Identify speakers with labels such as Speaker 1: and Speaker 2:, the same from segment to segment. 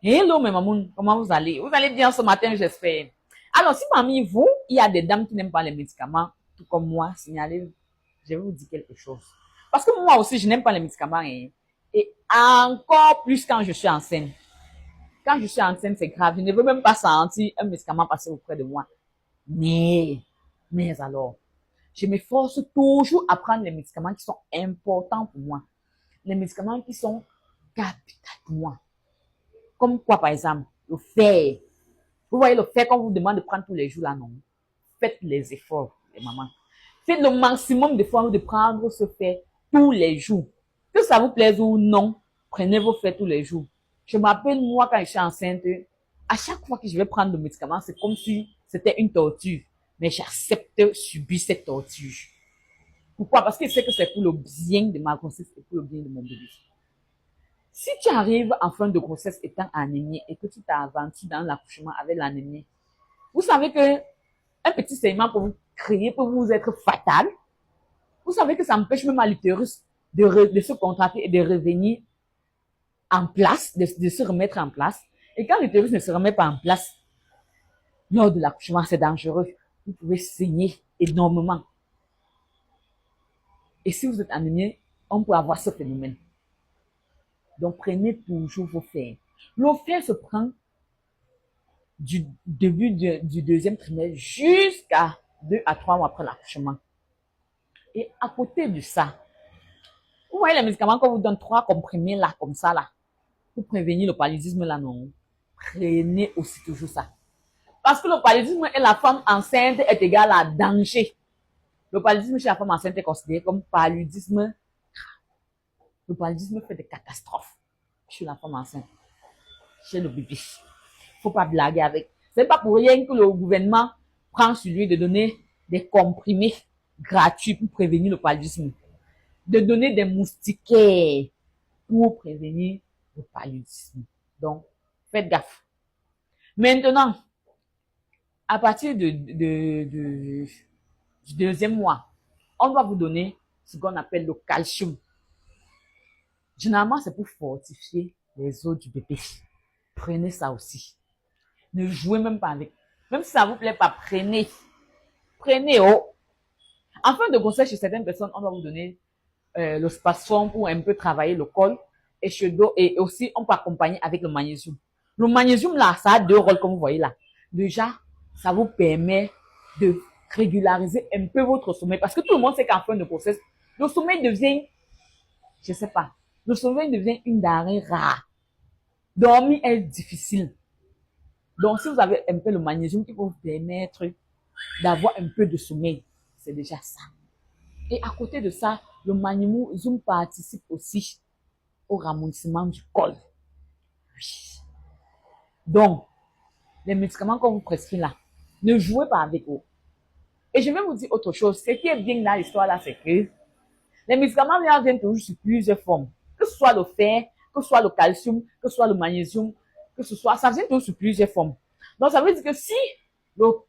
Speaker 1: Hello, mes mamans, comment vous allez? Vous allez bien ce matin, j'espère. Alors, si parmi vous, il y a des dames qui n'aiment pas les médicaments, tout comme moi, signalez, je vais vous dire quelque chose. Parce que moi aussi, je n'aime pas les médicaments. Hein. Et encore plus quand je suis enceinte. Quand je suis enceinte, c'est grave. Je ne veux même pas sentir un médicament passer auprès de moi. Mais alors, je m'efforce toujours à prendre les médicaments qui sont importants pour moi. Les médicaments qui sont capitaux pour moi. Comme quoi, par exemple, le fer. Vous voyez le fer qu'on vous demande de prendre tous les jours là, non? Faites les efforts, les mamans. Faites le maximum d'efforts de prendre ce fer tous les jours. Que ça vous plaise ou non, prenez vos fers tous les jours. Je m'appelle, moi, quand je suis enceinte, à chaque fois que je vais prendre le médicament, c'est comme si c'était une torture. Mais j'accepte subir cette torture. Pourquoi? Parce que je sais que c'est pour le bien de ma grossesse et pour le bien de mon bébé. Si tu arrives en fin de grossesse étant anémie et que tu t'aventures dans l'accouchement avec l'anémie, vous savez que un petit saignement pour vous créer, peut vous être fatal. Vous savez que ça empêche même à l'utérus de se contracter et de revenir en place, de se remettre en place. Et quand l'utérus ne se remet pas en place, lors de l'accouchement, c'est dangereux. Vous pouvez saigner énormément. Et si vous êtes anémie, on peut avoir ce phénomène. Donc, prenez toujours vos fers. Le fer se prend du début du deuxième trimestre jusqu'à 2 à 3 mois après l'accouchement. Et à côté de ça, vous voyez les médicaments qu'on vous donne 3 comprimés là, comme ça là, pour prévenir le paludisme là, non. Prenez aussi toujours ça. Parce que le paludisme et la femme enceinte est égal à danger. Le paludisme chez la femme enceinte est considéré comme paludisme. Le paludisme fait des catastrophes chez la femme enceinte, chez le bébé. Faut pas blaguer avec. C'est pas pour rien que le gouvernement prend sur lui de donner des comprimés gratuits pour prévenir le paludisme. De donner des moustiquaires pour prévenir le paludisme. Donc, faites gaffe. Maintenant, à partir du deuxième mois, on va vous donner ce qu'on appelle le calcium. Généralement, c'est pour fortifier les os du bébé. Prenez ça aussi. Ne jouez même pas avec. Même si ça ne vous plaît pas, prenez. Prenez, oh. En fin de grossesse, chez certaines personnes, on va vous donner le spasfon pour un peu travailler le col et aussi on peut accompagner avec le magnésium. Le magnésium là, ça a 2 rôles comme vous voyez là. Déjà, ça vous permet de régulariser un peu votre sommeil parce que tout le monde sait qu'en fin de grossesse, le sommeil devient, je sais pas, le sommeil devient une denrée rare. Dormir est difficile. Donc si vous avez un peu le magnésium qui peut vous permettre d'avoir un peu de sommeil, c'est déjà ça. Et à côté de ça, le magnésium participe aussi au ramollissement du col. Oui. Donc, les médicaments qu'on vous prescrit là, ne jouez pas avec eux. Et je vais vous dire autre chose. Ce qui est bien dans l'histoire là, c'est que les médicaments viennent toujours sur plusieurs formes. Que ce soit le fer, que ce soit le calcium, que ce soit le magnésium, que ce soit, ça vient toujours sur plusieurs formes. Donc, ça veut dire que si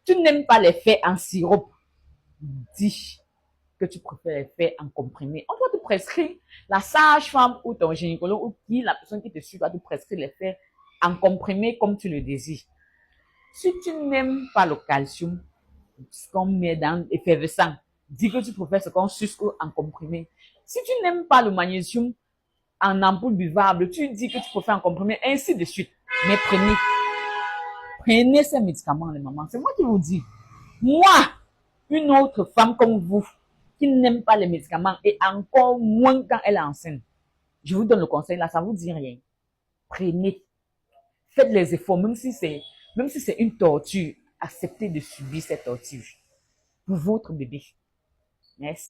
Speaker 1: tu n'aimes pas les fers en sirop, dis que tu préfères les faire en comprimé. On doit te prescrire, la sage-femme ou ton gynécologue ou qui, la personne qui te suit, doit te prescrire les faire en comprimé comme tu le désires. Si tu n'aimes pas le calcium, ce qu'on met dans l'effervescent, dis que tu préfères ce qu'on suce en comprimé. Si tu n'aimes pas le magnésium en ampoule buvable, tu dis que tu préfères en comprimé, ainsi de suite. Mais prenez ces médicaments, les mamans. C'est moi qui vous dis. Moi, une autre femme comme vous, qui n'aime pas les médicaments et encore moins quand elle est enceinte. Je vous donne le conseil là, ça ne vous dit rien. Prenez. Faites les efforts, même si c'est une torture, acceptez de subir cette torture pour votre bébé. Merci.